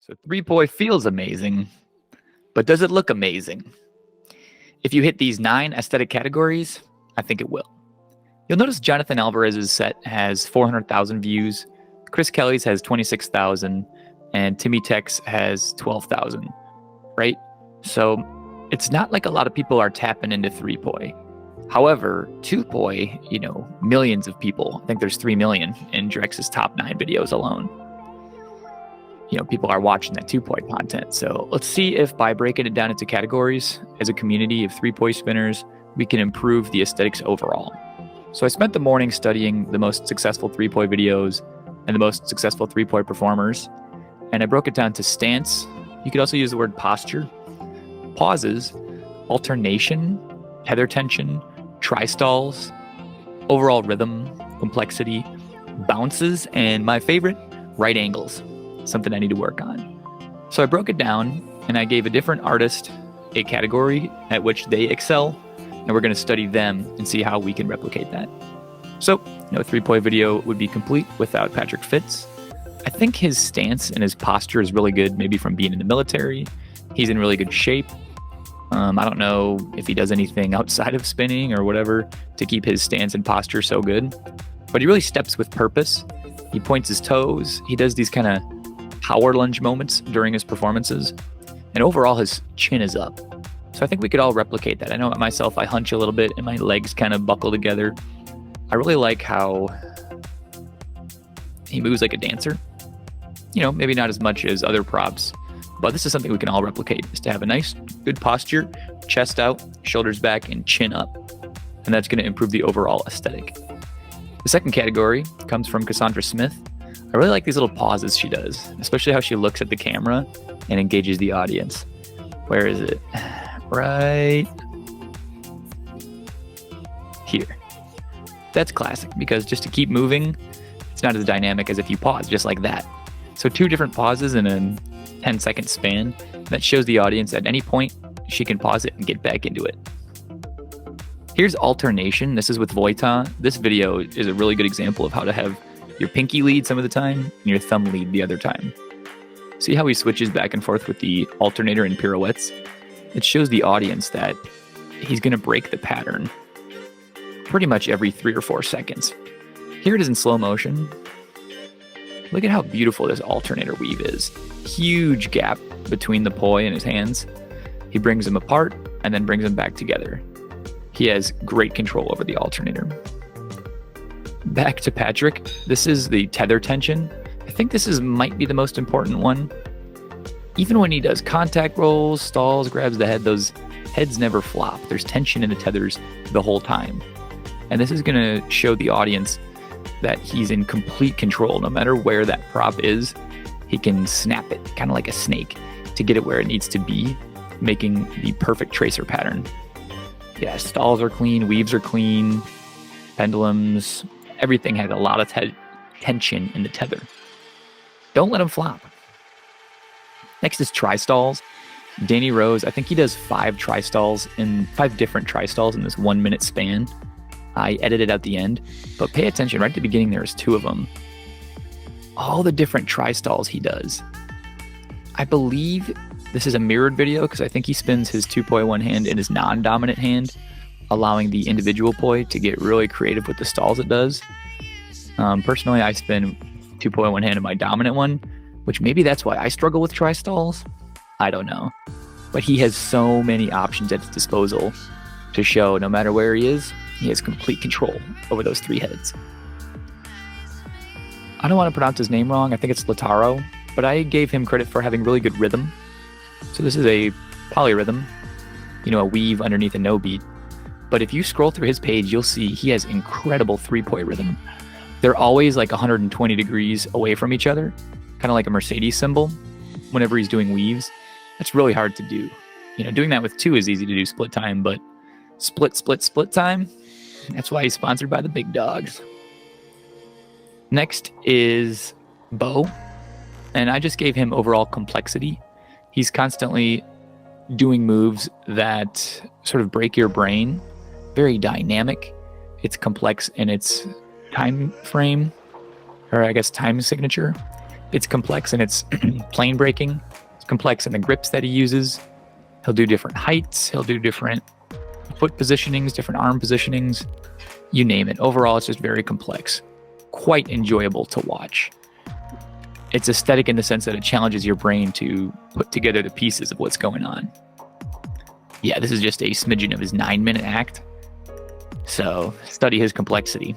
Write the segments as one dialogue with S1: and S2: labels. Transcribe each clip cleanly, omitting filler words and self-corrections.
S1: So three-poi feels amazing, but does it look amazing? If you hit these 9 aesthetic categories, I think it will. You'll notice Jonathan Alvarez's set has 400,000 views, Chris Kelly's has 26,000, and Timmy Tech's has 12,000, right? So it's not like a lot of people are tapping into three-poi. However, two-poi, millions of people, I think there's 3 million in Drex's top 9 videos alone. People are watching that two-poi content. So let's see if by breaking it down into categories, as a community of three-poi spinners, we can improve the aesthetics overall. So I spent the morning studying the most successful three-poi videos and the most successful three-poi performers, and I broke it down to stance. You could also use the word posture, pauses, alternation, tether tension, tri-stalls, overall rhythm, complexity, bounces, and my favorite, right angles. Something I need to work on. So I broke it down and I gave a different artist a category at which they excel, and we're going to study them and see how we can replicate that. So no three-poi video would be complete without Patrick Fitz. I think his stance and his posture is really good, maybe from being in the military. He's in really good shape. I don't know if he does anything outside of spinning or whatever to keep his stance and posture so good, but he really steps with purpose. He points his toes. He does these kind of power lunge moments during his performances, and overall his chin is up. So I think we could all replicate that. I know myself, I hunch a little bit and my legs kind of buckle together. I really like how he moves like a dancer. Maybe not as much as other props, but this is something we can all replicate, is to have a nice, good posture, chest out, shoulders back, and chin up. And that's going to improve the overall aesthetic. The second category comes from Cassandra Smith. I really like these little pauses she does, especially how she looks at the camera and engages the audience. Where is it? Right here. That's classic, because just to keep moving, it's not as dynamic as if you pause just like that. So 2 different pauses in a 10-second span, that shows the audience at any point she can pause it and get back into it. Here's Alternation. This is with Vojta. This video is a really good example of how to have your pinky lead some of the time and your thumb lead the other time. See how he switches back and forth with the alternator and pirouettes? It shows the audience that he's going to break the pattern pretty much every 3 or 4 seconds. Here it is in slow motion. Look at how beautiful this alternator weave is. Huge gap between the poi and his hands. He brings them apart and then brings them back together. He has great control over the alternator. Back to Patrick. This is the tether tension. I think this might be the most important one. Even when he does contact rolls, stalls, grabs the head, those heads never flop. There's tension in the tethers the whole time. And this is going to show the audience that he's in complete control. No matter where that prop is, he can snap it, kind of like a snake, to get it where it needs to be, making the perfect tracer pattern. Yeah, stalls are clean, weaves are clean, pendulums, everything has a lot of tension in the tether. Don't let them flop. Next is tri-stalls. Danny Rose, I think he does 5 different tri-stalls in this 1 minute span. I edited out the end, but pay attention, right at the beginning there's 2 of them. All the different tri-stalls he does. I believe this is a mirrored video because I think he spins his two-poi one hand in his non-dominant hand, allowing the individual poi to get really creative with the stalls it does. Personally, I spin two-poi one hand in my dominant one, which maybe that's why I struggle with tri-stalls. I don't know. But he has so many options at his disposal to show no matter where he is, he has complete control over those 3 heads. I don't want to pronounce his name wrong. I think it's Latauro, but I gave him credit for having really good rhythm. So this is a polyrhythm, a weave underneath a no beat. But if you scroll through his page, you'll see he has incredible three-poi rhythm. They're always like 120 degrees away from each other, kind of like a Mercedes symbol whenever he's doing weaves. That's really hard to do. Doing that with 2 is easy to do split time, but split time, that's why he's sponsored by the big dogs. Next is Bo, and I just gave him overall complexity. He's constantly doing moves that sort of break your brain. Very dynamic. It's complex in its time frame, or I guess time signature. It's complex in its plane breaking. It's complex in the grips that he uses. He'll do different heights. He'll do different foot positionings, different arm positionings, you name it. Overall, it's just very complex. Quite enjoyable to watch. It's aesthetic in the sense that it challenges your brain to put together the pieces of what's going on. Yeah, this is just a smidgen of his 9-minute act. So study his complexity.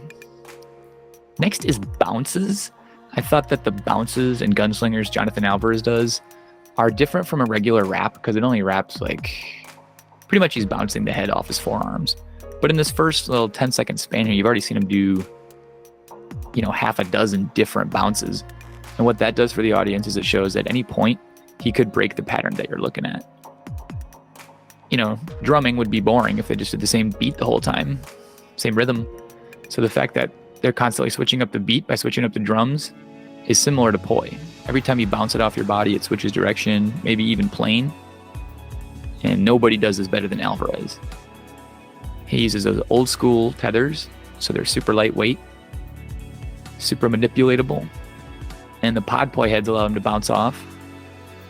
S1: Next is bounces. I thought that the bounces and gunslingers Jonathan Alvarez does are different from a regular wrap because it only wraps like pretty much he's bouncing the head off his forearms. But in this first little 10-second span here, you've already seen him do, half a dozen different bounces. And what that does for the audience is it shows at any point he could break the pattern that you're looking at. Drumming would be boring if they just did the same beat the whole time, same rhythm. So the fact that they're constantly switching up the beat by switching up the drums is similar to Poi. Every time you bounce it off your body, it switches direction, maybe even plane. And nobody does this better than Alvarez. He uses those old school tethers, so they're super lightweight, super manipulatable. And the pod Poi heads allow them to bounce off,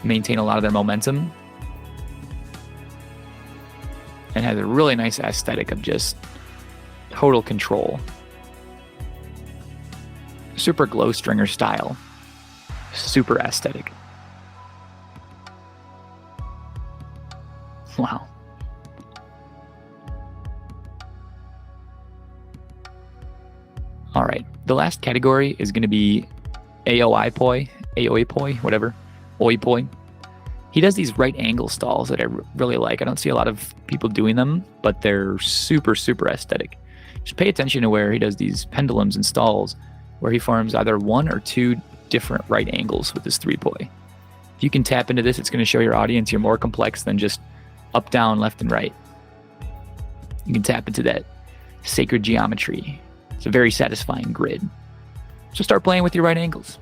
S1: maintain a lot of their momentum, and has a really nice aesthetic of just total control. Super glow stringer style. Super aesthetic. Wow. All right. The last category is going to be Aoi Poi, whatever. Aoi Poi. He does these right angle stalls that I really like. I don't see a lot of people doing them, but they're super, super aesthetic. Just pay attention to where he does these pendulums and stalls, where he forms either one or two different right angles with his 3-poi. If you can tap into this, it's going to show your audience you're more complex than just up, down, left, and right. You can tap into that sacred geometry. It's a very satisfying grid. So start playing with your right angles.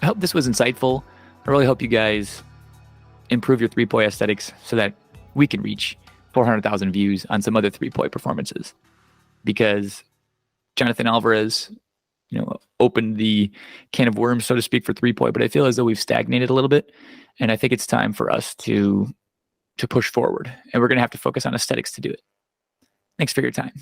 S1: I hope this was insightful. I really hope you guys improve your 3-poi aesthetics so that we can reach 400,000 views on some other 3-poi performances. Because Jonathan Alvarez, opened the can of worms, so to speak, for 3-poi, but I feel as though we've stagnated a little bit, and I think it's time for us to push forward, and we're going to have to focus on aesthetics to do it. Thanks for your time.